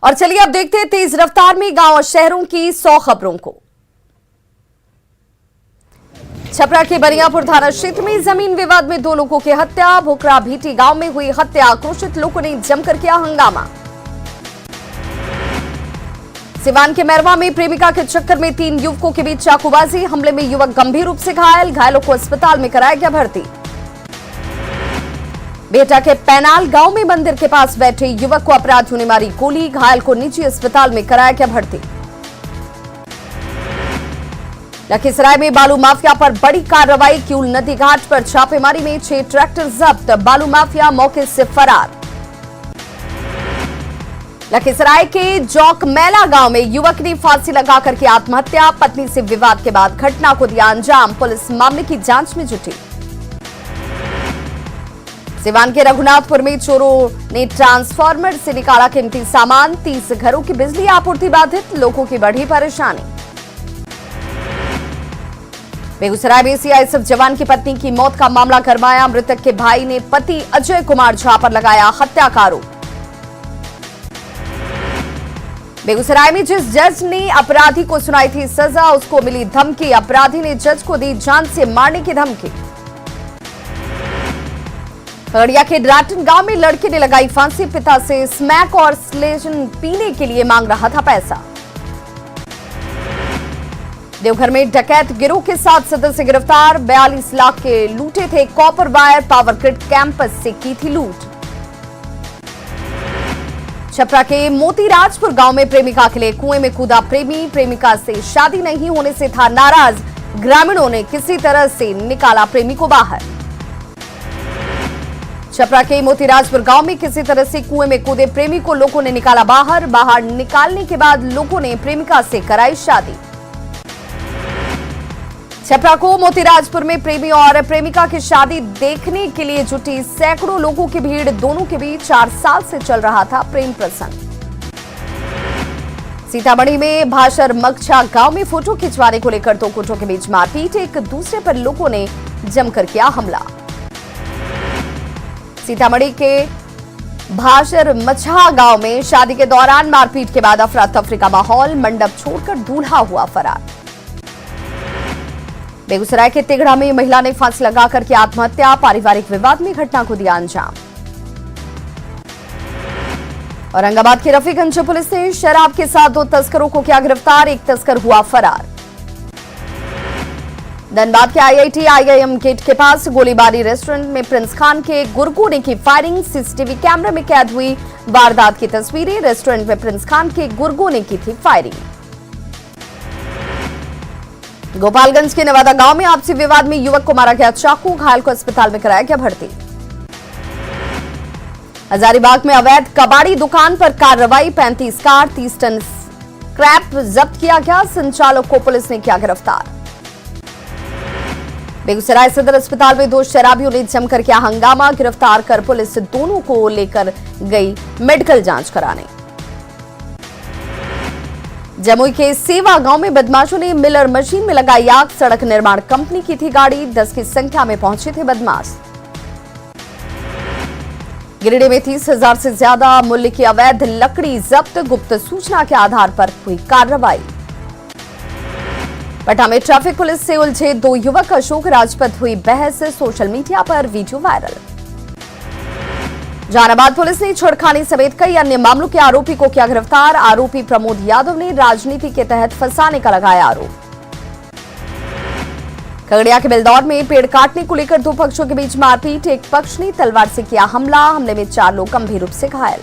और चलिए अब देखते हैं तेज रफ्तार में गांव और शहरों की 100 खबरों को। छपरा के बनियापुर थाना क्षेत्र में जमीन विवाद में 2 लोगों की हत्या। भोकरा भीटी गांव में हुई हत्या, आक्रोशित लोगों ने जमकर किया हंगामा। सिवान के मैरवा में प्रेमिका के चक्कर में 3 युवकों के बीच चाकूबाजी, हमले में युवक गंभीर रूप से घायल, घायलों को अस्पताल में कराया गया भर्ती। बेटा के पैनाल गांव में मंदिर के पास बैठे युवक को अपराधियों ने मारी गोली, घायल को निजी अस्पताल में कराया गया भर्ती। लखीसराय में बालू माफिया पर बड़ी कार्रवाई, किऊल नदी घाट पर छापेमारी में 6 ट्रैक्टर जब्त, बालू माफिया मौके से फरार। लखीसराय के जौकमेला गांव में युवक ने फांसी लगाकर की आत्महत्या, पत्नी से विवाद के बाद घटना को दिया अंजाम, पुलिस मामले की जांच में जुटी। सिवान के रघुनाथपुर में चोरों ने ट्रांसफार्मर से निकाला कीमती सामान, 30 घरों की बिजली आपूर्ति बाधित, लोगों की बढ़ी परेशानी। बेगूसराय में सीआईएसएफ जवान की पत्नी की मौत का मामला गरमाया, मृतक के भाई ने पति अजय कुमार झा पर लगाया हत्या का आरोप। बेगूसराय में जिस जज ने अपराधी को सुनाई थी सजा, उसको मिली धमकी, अपराधी ने जज को दी जान से मारने की धमकी। खगड़िया के ड्राटन गांव में लड़के ने लगाई फांसी, पिता से स्मैक और स्लेजन पीने के लिए मांग रहा था पैसा। देवघर में डकैत गिरोह के 7 सदस्य गिरफ्तार, 42 लाख के लूटे थे copper wire, power grid campus से की थी लूट। छपरा के मोतीराजपुर गांव में प्रेमिका के लिए कुएं में कूदा प्रेमी, प्रेमिका से शादी नहीं होने से था नाराज, ग्रामीणों ने किसी तरह से निकाला प्रेमी को बाहर। छपरा के मोतीराजपुर गांव में किसी तरह से कुएं में कूदे प्रेमी को लोगों ने निकाला बाहर, बाहर निकालने के बाद लोगों ने प्रेमिका से कराई शादी। छपरा को मोतीराजपुर में प्रेमी और प्रेमिका की शादी देखने के लिए जुटी सैकड़ों लोगों की भीड़, दोनों के बीच 4 साल से चल रहा था प्रेम प्रसंग। सीतामढ़ी में भाषर मगछा गांव में फोटो खिंचवाने को लेकर 2 गुटों के बीच मारपीट, एक दूसरे पर लोगों ने जमकर किया हमला। सीतामढ़ी के भाषर मछा गांव में शादी के दौरान मारपीट के बाद अफरा तफरी का माहौल, मंडप छोड़कर दूल्हा हुआ फरार। बेगूसराय के तिगड़ा में महिला ने फांसी लगाकर की आत्महत्या, पारिवारिक विवाद में घटना को दिया अंजाम। औरंगाबाद की रफीगंज पुलिस ने शराब के साथ 2 तस्करों को किया गिरफ्तार, एक तस्कर हुआ फरार। धनबाद के आईआईटी आईआईएम गेट के पास गोलीबारी, रेस्टोरेंट में प्रिंस खान के गुर्गो ने की फायरिंग, सीसीटीवी कैमरे में कैद हुई वारदात की तस्वीरें, रेस्टोरेंट में प्रिंस खान के गुर्गो ने की थी फायरिंग। गोपालगंज के नवादा गांव में आपसी विवाद में युवक को मारा गया चाकू, घायल को अस्पताल में कराया गया भर्ती। हजारीबाग में अवैध कबाड़ी दुकान पर कार्रवाई, 35 कार 30 टन स्क्रैप जब्त किया गया, संचालक को पुलिस ने किया गिरफ्तार। बेगूसराय सदर अस्पताल में 2 शराबियों ने जमकर किया हंगामा, गिरफ्तार कर पुलिस दोनों को लेकर गई मेडिकल जांच कराने। जमुई के सेवा गांव में बदमाशों ने मिलर मशीन में लगाई आग, सड़क निर्माण कंपनी की थी गाड़ी, 10 की संख्या में पहुंचे थे बदमाश। गिरिडीह में 30,000 से ज्यादा मूल्य की अवैध लकड़ी जब्त, गुप्त सूचना के आधार पर हुई कार्रवाई। पटना में ट्रैफिक पुलिस से उलझे 2 युवक, अशोक राजपथ हुई बहस, सोशल मीडिया पर वीडियो वायरल। जहानाबाद पुलिस ने छेड़खानी समेत कई अन्य मामलों के आरोपी को किया गिरफ्तार, आरोपी प्रमोद यादव ने राजनीति के तहत फंसाने का लगाया आरोप। खगड़िया के बिलदौर में पेड़ काटने को लेकर 2 पक्षों के बीच मारपीट, एक पक्ष ने तलवार से किया हमला, हमले में 4 लोग गंभीर रूप से घायल।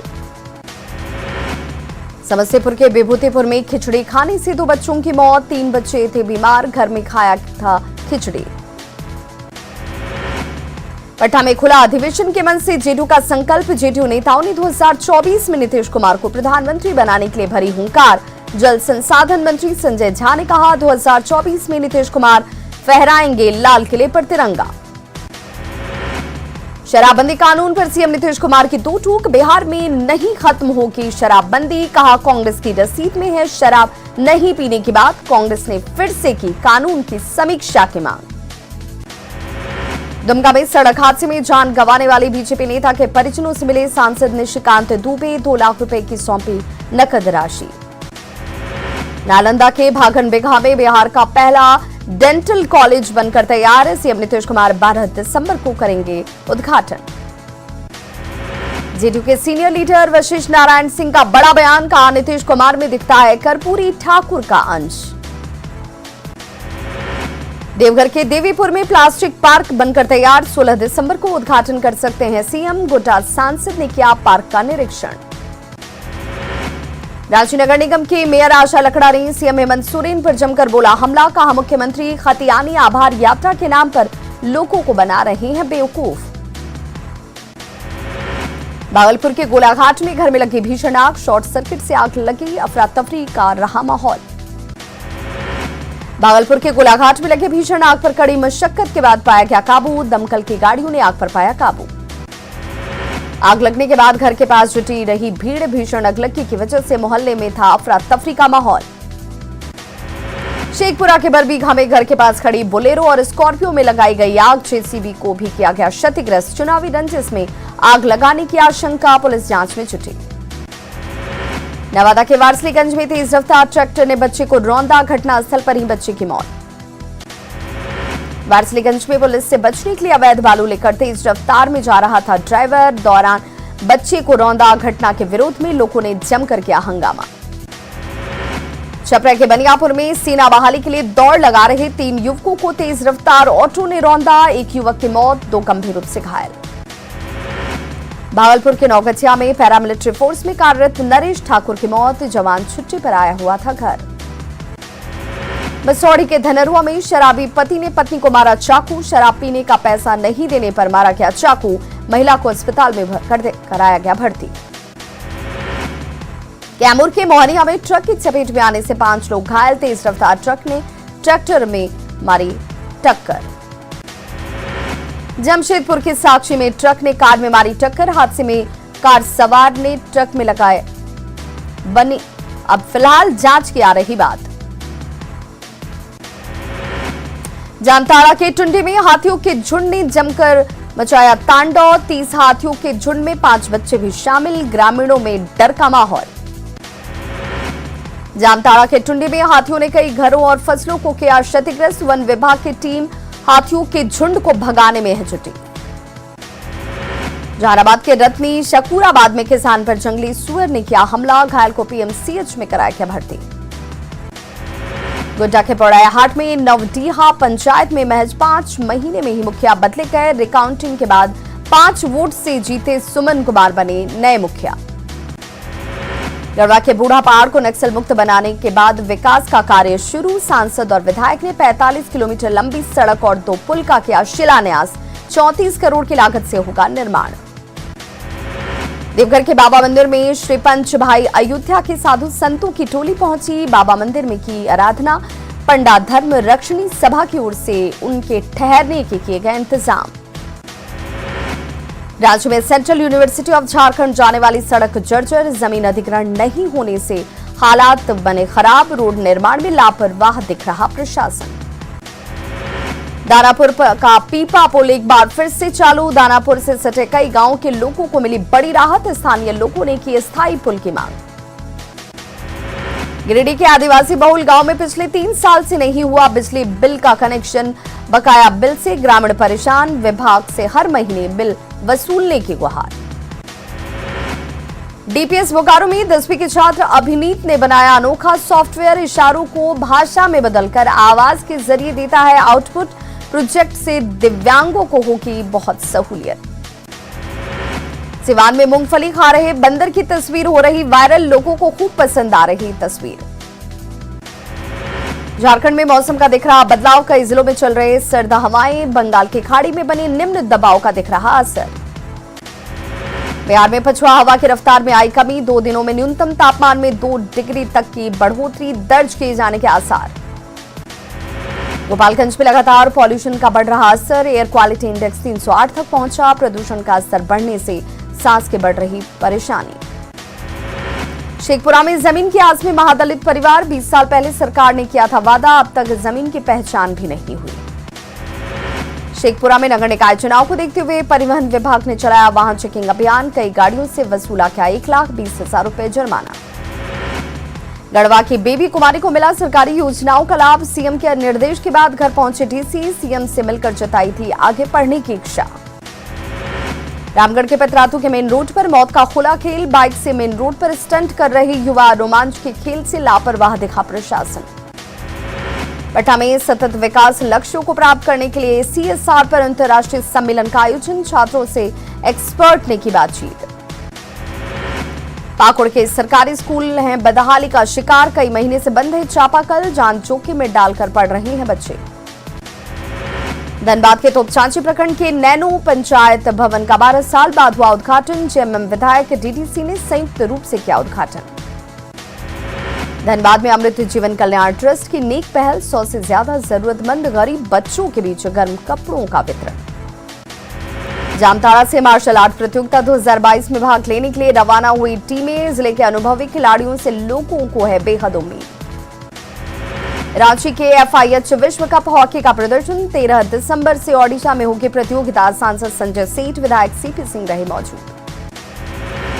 समस्तीपुर के विभूतिपुर में खिचड़ी खाने से 2 बच्चों की मौत, 3 बच्चे थे बीमार, घर में खाया था खिचड़ी। पटना में खुला अधिवेशन के मन से जेडीयू का संकल्प, जेडीयू नेताओं ने 2024 में नीतीश कुमार को प्रधानमंत्री बनाने के लिए भरी हुंकार। जल संसाधन मंत्री संजय झा ने कहा 2024 में नीतीश कुमार फहराएंगे लाल किले पर तिरंगा। शराबबंदी कानून पर सीएम नीतीश कुमार की 2 टूक, बिहार में नहीं खत्म होगी शराबबंदी, कहा कांग्रेस की रसीद में है शराब नहीं पीने की बात, कांग्रेस ने फिर से की कानून की समीक्षा की मांग। दुमका में सड़क हादसे में जान गंवाने वाले बीजेपी नेता के परिजनों से मिले सांसद निशिकांत दुबे, 2 लाख रुपए की सौंपी नकद राशि। नालंदा के भागन बिघा में बिहार का पहला डेंटल कॉलेज बनकर तैयार है। सीएम नीतीश कुमार 12 दिसंबर को करेंगे उद्घाटन। जेडीयू के सीनियर लीडर वशिष्ठ नारायण सिंह का बड़ा बयान, कहा नीतीश कुमार में दिखता है कर्पूरी ठाकुर का अंश। देवघर के देवीपुर में प्लास्टिक पार्क बनकर तैयार, 16 दिसंबर को उद्घाटन कर सकते हैं सीएम। गोड्डा सांसद ने किया पार्क का निरीक्षण। रांची नगर निगम की मेयर आशा लकड़ा ने सीएम हेमंत सोरेन पर जमकर बोला हमला, कहा मुख्यमंत्री खतियानी आभार यात्रा के नाम पर लोगों को बना रहे हैं बेवकूफ। भागलपुर के गोलाघाट में घर में लगी भीषण आग, शॉर्ट सर्किट से आग लगी, अफरा तफरी का रहा माहौल। भागलपुर के गोलाघाट में लगे भीषण आग पर कड़ी मशक्कत के बाद पाया गया काबू, दमकल की गाड़ियों ने आग पर पाया काबू। आग लगने के बाद घर के पास जुटी रही भीड़, भीषण अगलगी की वजह से मोहल्ले में था अफरा तफरी का माहौल। शेखपुरा के बरबीघा में घर के पास खड़ी बोलेरो और स्कॉर्पियो में लगाई गई आग, जेसीबी को भी किया गया क्षतिग्रस्त। चुनावी रंजिश में आग लगाने की आशंका, पुलिस जांच में जुटी। नवादा के वारसलीगंज में तेज रफ्तार ट्रैक्टर ने बच्चे को रौंदा, घटनास्थल पर ही बच्चे की मौत। वारसलीगंज में पुलिस से बचने के लिए अवैध बालू लेकर तेज रफ्तार में जा रहा था ड्राइवर, दौरान बच्चे को रौंदा। घटना के विरोध में लोगों ने जमकर किया हंगामा। छपरा के बनियापुर में सेना बहाली के लिए दौड़ लगा रहे 3 युवकों को तेज रफ्तार ऑटो ने रौंदा, 1 युवक की मौत, 2 गंभीर रूप से घायल। भागलपुर के नौगछिया में पैरामिलिट्री फोर्स में कार्यरत नरेश ठाकुर की मौत, जवान छुट्टी पर आया हुआ था घर। मसौड़ी के धनरुआ में शराबी पति ने पत्नी को मारा चाकू, शराब पीने का पैसा नहीं देने पर मारा गया चाकू, महिला को अस्पताल में कराया गया भर्ती। कैमूर के मोहनिया में ट्रक की चपेट में आने से 5 लोग घायल, तेज रफ्तार ट्रक ने ट्रैक्टर में मारी टक्कर। जमशेदपुर के साक्षी में ट्रक ने कार में मारी टक्कर, हादसे में कार सवार ने ट्रक में लगाए बनी। अब फिलहाल जांच की आ रही बात। जामताड़ा के टुंडी में हाथियों के झुंड ने जमकर मचाया तांडव, 30 हाथियों के झुंड में 5 बच्चे भी शामिल, ग्रामीणों में डर का माहौल। जामताड़ा के टुंडी में हाथियों ने कई घरों और फसलों को किया क्षतिग्रस्त, वन विभाग की टीम हाथियों के झुंड को भगाने में है जुटी। जहानाबाद के रत्नी शकूराबाद में किसान पर जंगली सुअर ने किया हमला, घायल को पीएमसीएच में कराया गया भर्ती। गोड्डा के पौड़ाया हाट में नवडीहा पंचायत में महज 5 महीने में ही मुखिया बदले गए, रिकाउंटिंग के बाद 5 वोट से जीते सुमन कुमार बने नए मुखिया। गढ़वा के बूढ़ा पहाड़ को नक्सल मुक्त बनाने के बाद विकास का कार्य शुरू, सांसद और विधायक ने 45 किलोमीटर लंबी सड़क और 2 पुल का किया शिलान्यास, 34 करोड़ की लागत से होगा निर्माण। देवघर के बाबा मंदिर में श्री पंच भाई अयोध्या के साधु संतों की टोली पहुंची, बाबा मंदिर में की आराधना, पंडा धर्म रक्षणी सभा की ओर से उनके ठहरने के किए गए इंतजाम। राज्य में सेंट्रल यूनिवर्सिटी ऑफ झारखंड जाने वाली सड़क जर्जर, जमीन अधिग्रहण नहीं होने से हालात बने खराब, रोड निर्माण में लापरवाह दिख रहा प्रशासन। दानापुर का पीपा पुल एक बार फिर से चालू, दानापुर से सटे कई गांवों के लोगों को मिली बड़ी राहत, स्थानीय लोगों ने की स्थायी पुल की मांग। गिरिडीह के आदिवासी बहुल गांव में पिछले 3 साल से नहीं हुआ बिजली बिल का कनेक्शन, बकाया बिल से ग्रामीण परेशान, विभाग से हर महीने बिल वसूलने की गुहार। डीपीएस बोकारो में 10वीं के छात्र अभिनीत ने बनाया अनोखा सॉफ्टवेयर, इशारों को भाषा में बदलकर आवाज के जरिए देता है आउटपुट, प्रोजेक्ट से दिव्यांगों को होगी बहुत सहूलियत। सिवान में मूंगफली खा रहे बंदर की तस्वीर हो रही वायरल, लोगों को खूब पसंद आ रही तस्वीर। झारखंड में मौसम का दिख रहा बदलाव, कई जिलों में चल रहे सर्द हवाएं, बंगाल की खाड़ी में बनी निम्न दबाव का दिख रहा असर। बिहार में पछुआ हवा की रफ्तार में आई कमी, 2 दिनों में न्यूनतम तापमान में 2 डिग्री तक की बढ़ोतरी दर्ज किए जाने के आसार। गोपालगंज में लगातार पॉल्यूशन का बढ़ रहा असर, एयर क्वालिटी इंडेक्स 308 तक पहुंचा, प्रदूषण का स्तर बढ़ने से सांस की बढ़ रही परेशानी। शेखपुरा में जमीन की आस में महादलित परिवार, 20 साल पहले सरकार ने किया था वादा, अब तक जमीन की पहचान भी नहीं हुई। शेखपुरा में नगर निकाय चुनाव को देखते हुए परिवहन विभाग ने चलाया वाहन चेकिंग अभियान। कई गाड़ियों से वसूला गया 1,20,000 रुपए जुर्माना। गढ़वा की बेबी कुमारी को मिला सरकारी योजनाओं का लाभ। सीएम के निर्देश के बाद घर पहुंचे डीसी। सीएम से मिलकर जताई थी आगे पढ़ने की इच्छा। रामगढ़ के पतरातू के मेन रोड पर मौत का खुला खेल। बाइक से मेन रोड पर स्टंट कर रहे युवा। रोमांच के खेल से लापरवाह दिखा प्रशासन। पटना में सतत विकास लक्ष्यों को प्राप्त करने के लिए सीएसआर पर अंतर्राष्ट्रीय सम्मेलन का आयोजन। छात्रों से एक्सपर्ट ने की बातचीत। पाकुड़ के सरकारी स्कूल हैं बदहाली का शिकार। कई महीने से बंद है चापाकल। जान जोखिम में डालकर पढ़ रहे हैं बच्चे। धनबाद के तोपचांची प्रखंड के नैनो पंचायत भवन का 12 साल बाद हुआ उद्घाटन। जेएमएम विधायक डीडीसी ने संयुक्त रूप से किया उद्घाटन। धनबाद में अमृत जीवन कल्याण ट्रस्ट की नेक पहल। 100 से ज्यादा जरूरतमंद गरीब बच्चों के बीच गर्म कपड़ों का वितरण। जामताड़ा से मार्शल आर्ट प्रतियोगिता 2022 में भाग लेने के लिए रवाना हुई टीमें। जिले के अनुभवी खिलाड़ियों से लोगों को है बेहद उम्मीद। रांची के एफआईएच विश्व कप हॉकी का प्रदर्शन। 13 दिसंबर से ओडिशा में होगी प्रतियोगिता। सांसद संजय सेठ, विधायक सीपी सिंह रहे मौजूद।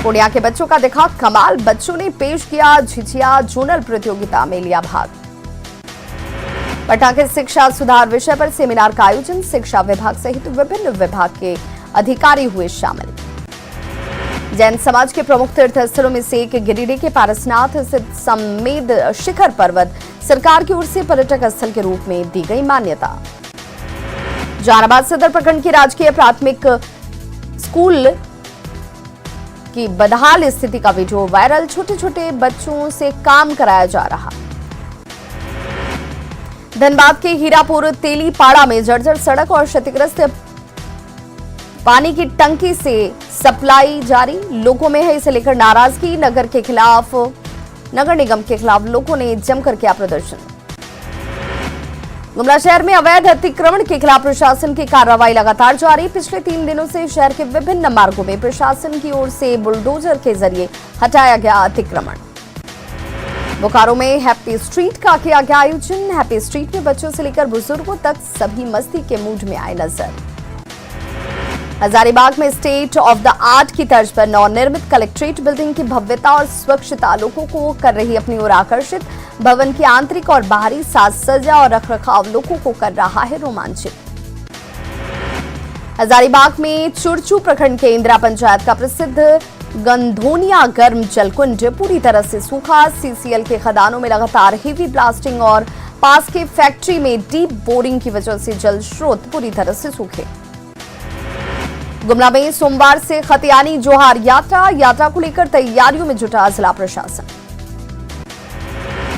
पूर्णिया के बच्चों का दिखा कमाल। बच्चों ने पेश किया झिझिया जोनल प्रतियोगिता में लिया भाग। पटना के शिक्षा सुधार विषय पर सेमिनार का आयोजन। शिक्षा विभाग सहित विभिन्न विभाग के अधिकारी हुए शामिल। जैन समाज के प्रमुख तीर्थ स्थलों में से एक गिरिडीह के पारसनाथ स्थित समेद शिखर पर्वत सरकार की ओर से पर्यटक स्थल के रूप में दी गई मान्यता। जहानाबाद सदर प्रखंड की राजकीय प्राथमिक स्कूल की बदहाल स्थिति का वीडियो वायरल। छोटे छोटे बच्चों से काम कराया जा रहा। धनबाद के हीरापुर तेलीपाड़ा में जर्जर सड़क और क्षतिग्रस्त पानी की टंकी से सप्लाई जारी। लोगों में है इसे लेकर नाराजगी। नगर निगम के खिलाफ लोगों ने जमकर किया प्रदर्शन। गुमला शहर में अवैध अतिक्रमण के खिलाफ प्रशासन की कार्रवाई लगातार जारी। पिछले 3 दिनों से शहर के विभिन्न मार्गों में प्रशासन की ओर से बुलडोजर के जरिए हटाया गया अतिक्रमण। बोकारो में हैप्पी स्ट्रीट का किया गया आयोजन। हैप्पी स्ट्रीट में बच्चों से लेकर बुजुर्गों तक सभी मस्ती के मूड में आए नजर। हजारीबाग में स्टेट ऑफ द आर्ट की तर्ज पर नवनिर्मित कलेक्ट्रेट बिल्डिंग की भव्यता और स्वच्छता लोगों को कर रही अपनी ओर आकर्षित। भवन की आंतरिक और बाहरी साज सज्जा और रखरखाव लोगों को कर रहा है रोमांचित। हजारीबाग में चुरचू प्रखंड के इंदिरा पंचायत का प्रसिद्ध गंधोनिया गर्म जलकुंड पूरी तरह से सूखा। सीसीएल के खदानों में लगातार हेवी ब्लास्टिंग और पास के फैक्ट्री में डीप बोरिंग की वजह से जल स्रोत पूरी तरह से सूखे। गुमला में सोमवार से खतियानी जोहार यात्रा को लेकर तैयारियों में जुटा जिला प्रशासन।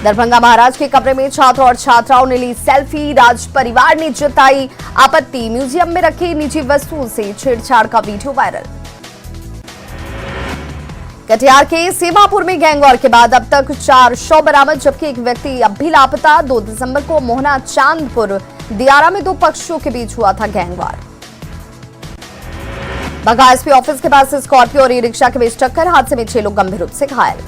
दरभंगा महाराज के कमरे में छात्र और छात्राओं ने ली सेल्फी। राज परिवार ने जताई आपत्ति। म्यूजियम में रखी निजी वस्तुओं से छेड़छाड़ का वीडियो वायरल। कटिहार के सेमापुर में गैंगवॉर के बाद अब तक 4 शव बरामद, जबकि एक व्यक्ति अब भी लापता। 2 दिसंबर को मोहना चांदपुर दियारा में 2 पक्षों के बीच हुआ था गैंगवॉर। बघा एसपी ऑफिस के पास स्कॉर्पियो और ई रिक्शा के बीच टक्कर। हादसे में 6 लोग गंभीर रूप से घायल।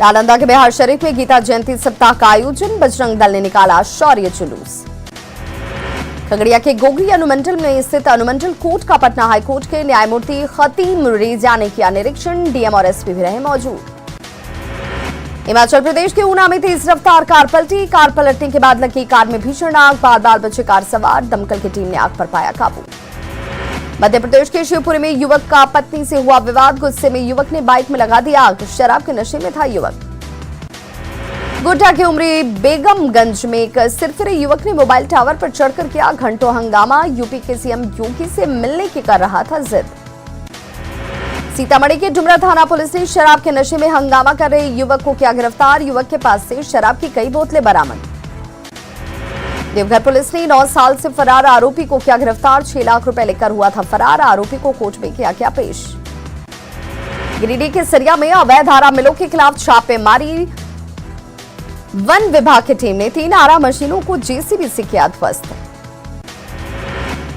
नालंदा के बिहार शरीफ में गीता जयंती सप्ताह का आयोजन। बजरंग दल ने निकाला शौर्य जुलूस। खगड़िया के गोगरी अनुमंडल में स्थित अनुमंडल कोर्ट का पटना हाईकोर्ट के न्यायमूर्ति खतीम रेजा ने किया निरीक्षण। डीएम और एसपी भी रहे मौजूद। हिमाचल प्रदेश के ऊना में तेज रफ्तार कार पलटी। कार पलटने के बाद लगी कार में भीषण आग। बाल बचे कार सवार। दमकल की टीम ने आग पर पाया काबू। मध्य प्रदेश के शिवपुरी में युवक का पत्नी से हुआ विवाद। गुस्से में युवक ने बाइक में लगा दी आग। शराब के नशे में था युवक। गोड्डा के उमरी बेगमगंज में एक सिरफिरे युवक ने मोबाइल टावर पर चढ़कर किया घंटों हंगामा। यूपी के सीएम योगी से मिलने की कर रहा था जिद। सीतामढ़ी के डुमरा थाना पुलिस ने शराब के नशे में हंगामा कर रहे युवक को किया गिरफ्तार। युवक के पास से शराब की कई बोतलें बरामद। देवघर पुलिस ने 9 साल से फरार आरोपी को किया गिरफ्तार। 6 लाख रुपए लेकर हुआ था फरार। आरोपी को कोर्ट में किया पेश। गिरिडीह के सरिया में अवैध आरा मिलों के खिलाफ छापेमारी। वन विभाग की टीम ने 3 आरा मशीनों को जेसीबी से किया ध्वस्त।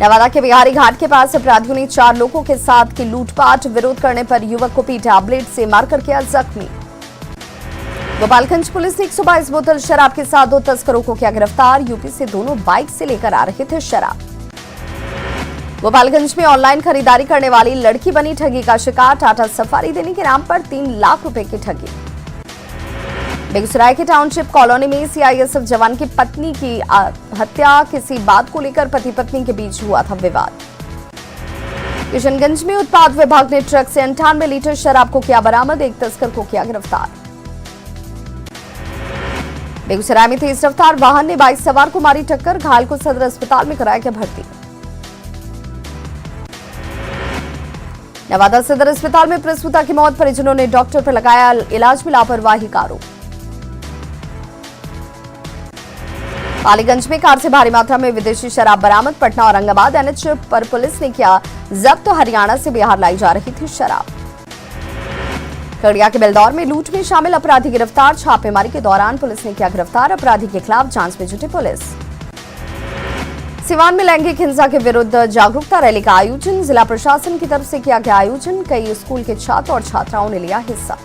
नवादा के बिहारी घाट के पास अपराधियों ने 4 लोगों के साथ की लूटपाट। विरोध करने पर युवक को पीटा। ब्लेड से मारकर किया जख्मी। गोपालगंज पुलिस ने 122 बोतल शराब के साथ 2 तस्करों को किया गिरफ्तार। यूपी से दोनों बाइक से लेकर आ रहे थे शराब। गोपालगंज में ऑनलाइन खरीदारी करने वाली लड़की बनी ठगी का शिकार। टाटा सफारी देने के नाम पर 3 लाख रुपए की ठगी। बेगूसराय के टाउनशिप कॉलोनी में सीआईएसएफ जवान की पत्नी की हत्या। किसी बात को लेकर पति पत्नी के बीच हुआ था विवाद। किशनगंज में उत्पाद विभाग ने ट्रक से 98 लीटर शराब को किया बरामद। 1 तस्कर को किया गिरफ्तार। बेगूसराय में तेज रफ्तार वाहन ने बाइक सवार को मारी टक्कर। घायल को सदर अस्पताल में कराया गया भर्ती। नवादा सदर अस्पताल में प्रसूता की मौत। परिजनों ने डॉक्टर पर लगाया इलाज में लापरवाही का आरोप। पालीगंज में कार से भारी मात्रा में विदेशी शराब बरामद। पटना और औरंगाबाद एनएच पर पुलिस ने किया जब्त। हरियाणा से बिहार लाई जा रही थी शराब। खगड़िया के बेलदौर में लूट में शामिल अपराधी गिरफ्तार। छापेमारी के दौरान पुलिस ने किया गिरफ्तार। अपराधी के खिलाफ जांच में जुटी पुलिस। सिवान में लैंगिक हिंसा के विरुद्ध जागरूकता रैली का आयोजन। जिला प्रशासन की तरफ से किया गया आयोजन। कई स्कूल के छात्र और छात्राओं ने लिया हिस्सा।